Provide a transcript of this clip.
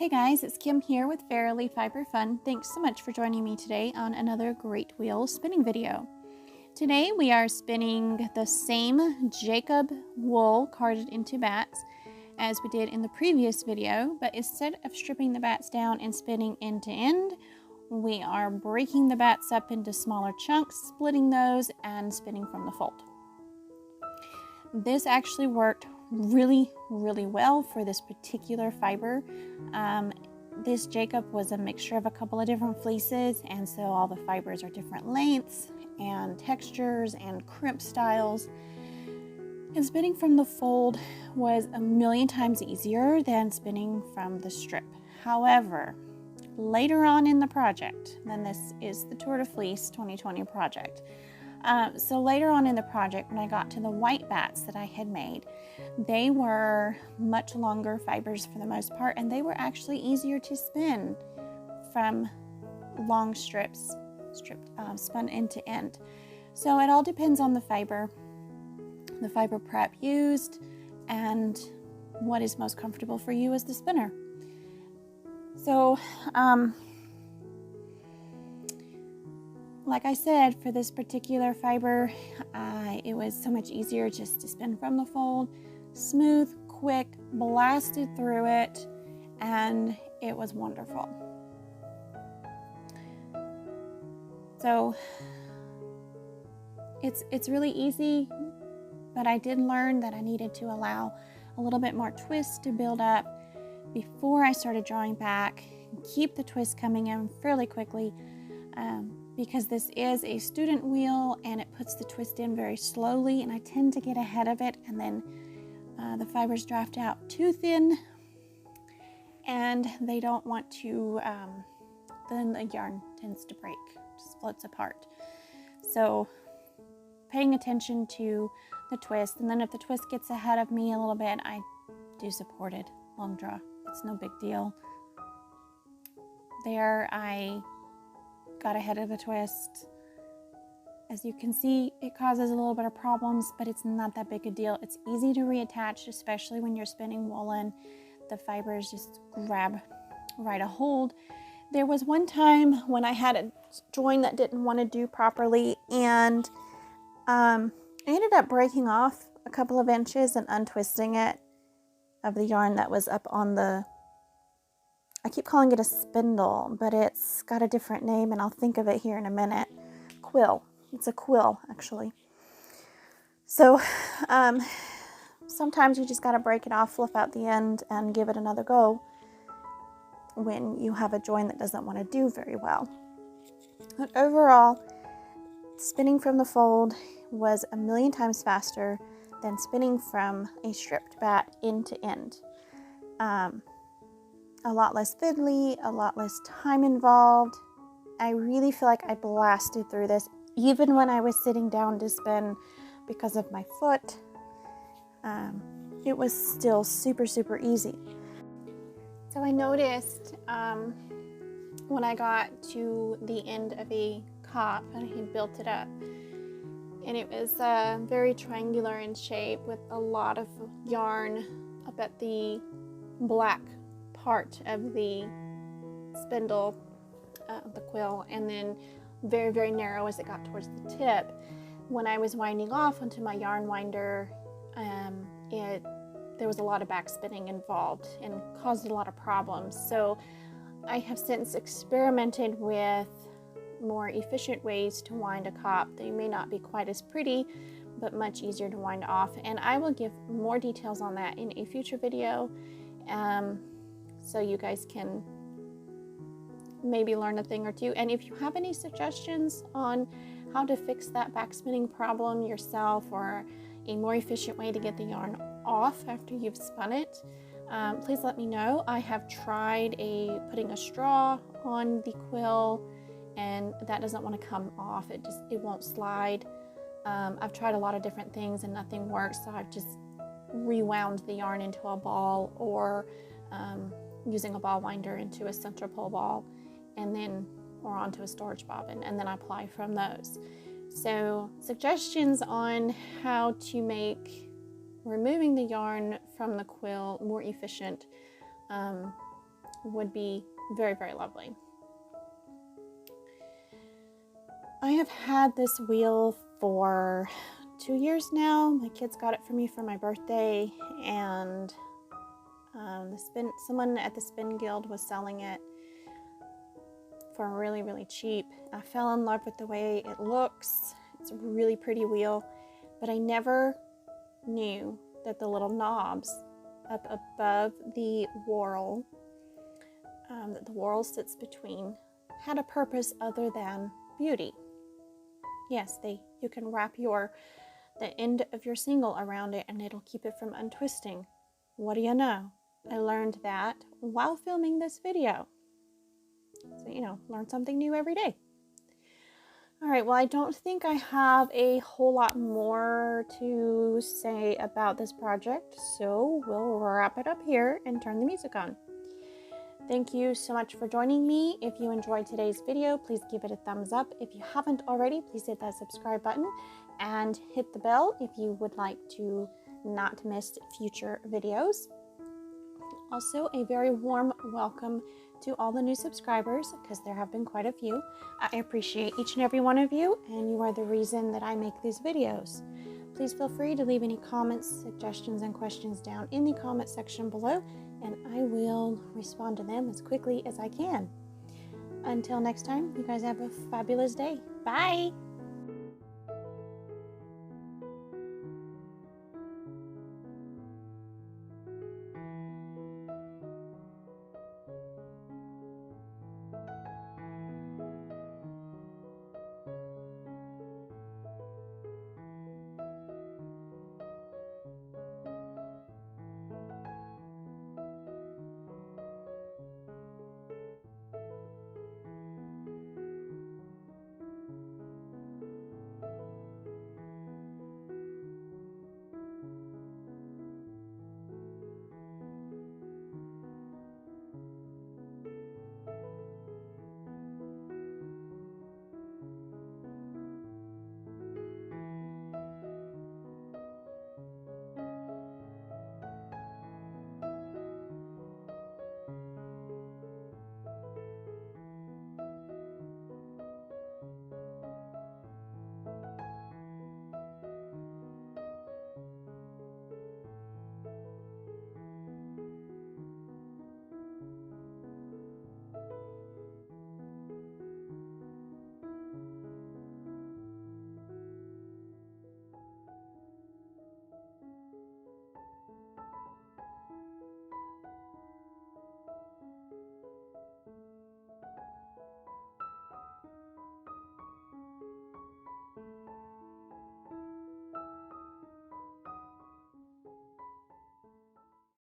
Hey guys, it's Kim here with Verily Fiber Fun. Thanks so much for joining me today on another Great Wheel spinning video. Today we are spinning the same Jacob wool carded into bats as we did in the previous video, but instead of stripping the bats down and spinning end to end, we are breaking the bats up into smaller chunks, splitting those, and spinning from the fold. This actually worked really well for this particular fiber. This Jacob was a mixture of a couple of different fleeces, and so all the fibers are different lengths and textures and crimp styles. And spinning from the fold was a million times easier than spinning from the strip. However, later on in the project, then this is the Tour de Fleece 2020 project. So later on in the project, when I got to the white bats that I had made, they were much longer fibers for the most part, and they were actually easier to spin from long strips, spun end to end. So it all depends on the fiber prep used, and what is most comfortable for you as the spinner. So, like I said, for this particular fiber, it was so much easier just to spin from the fold. Smooth, quick, blasted through it, and it was wonderful. So it's really easy, but I did learn that I needed to allow a little bit more twist to build up before I started drawing back, and keep the twist coming in fairly quickly. Because this is a student wheel and it puts the twist in very slowly, and I tend to get ahead of it, and then the fibers draft out too thin, and they don't want to, then the yarn tends to break, splits apart. So paying attention to the twist, and then if the twist gets ahead of me a little bit, I do supported long draw. It's no big deal. There I got ahead of the twist. As you can see, it causes a little bit of problems, but it's not that big a deal. It's easy to reattach, especially when you're spinning woolen. The fibers just grab right a hold. There was one time when I had a join that didn't want to do properly, and I ended up breaking off a couple of inches and untwisting it of the yarn that was up on the, I keep calling it a spindle, but it's got a different name, and I'll think of it here in a minute. Quill. It's a quill, actually. So sometimes you just got to break it off, flip out the end, and give it another go when you have a join that doesn't want to do very well. But overall, spinning from the fold was a million times faster than spinning from a stripped bat end to end. A lot less fiddly, a lot less time involved. I really feel like I blasted through this, even when I was sitting down to spin because of my foot. It was still super easy. So I noticed when I got to the end of a cop, and I had built it up, and it was very triangular in shape with a lot of yarn up at the black part of the spindle, the quill, and then very narrow as it got towards the tip. When I was winding off onto my yarn winder, there was a lot of back spinning involved and caused a lot of problems. So I have since experimented with more efficient ways to wind a cop. They may not be quite as pretty, but much easier to wind off, and I will give more details on that in a future video, so you guys can maybe learn a thing or two. And if you have any suggestions on how to fix that back spinning problem yourself, or a more efficient way to get the yarn off after you've spun it, please let me know. I have tried putting a straw on the quill, and that doesn't want to come off. It won't slide. I've tried a lot of different things and nothing works, so I've just rewound the yarn into a ball, or using a ball winder into a center pole ball, and then or onto a storage bobbin, and then I apply from those. So suggestions on how to make removing the yarn from the quill more efficient would be very, very lovely. I have had this wheel for 2 years now. My kids got it for me for my birthday, and someone at the Spin Guild was selling it for really, really cheap. I fell in love with the way it looks. It's a really pretty wheel, but I never knew that the little knobs up above the whorl, that the whorl sits between, had a purpose other than beauty. Yes, you can wrap the end of your single around it and it'll keep it from untwisting. What do you know? I learned that while filming this video. So, learn something new every day. All right, well, I don't think I have a whole lot more to say about this project, so we'll wrap it up here and turn the music on. Thank you so much for joining me. If you enjoyed today's video, please give it a thumbs up. If you haven't already, please hit that subscribe button and hit the bell if you would like to not miss future videos. Also, a very warm welcome to all the new subscribers, because there have been quite a few. I appreciate each and every one of you, and you are the reason that I make these videos. Please feel free to leave any comments, suggestions, and questions down in the comment section below, and I will respond to them as quickly as I can. Until next time, you guys have a fabulous day. Bye!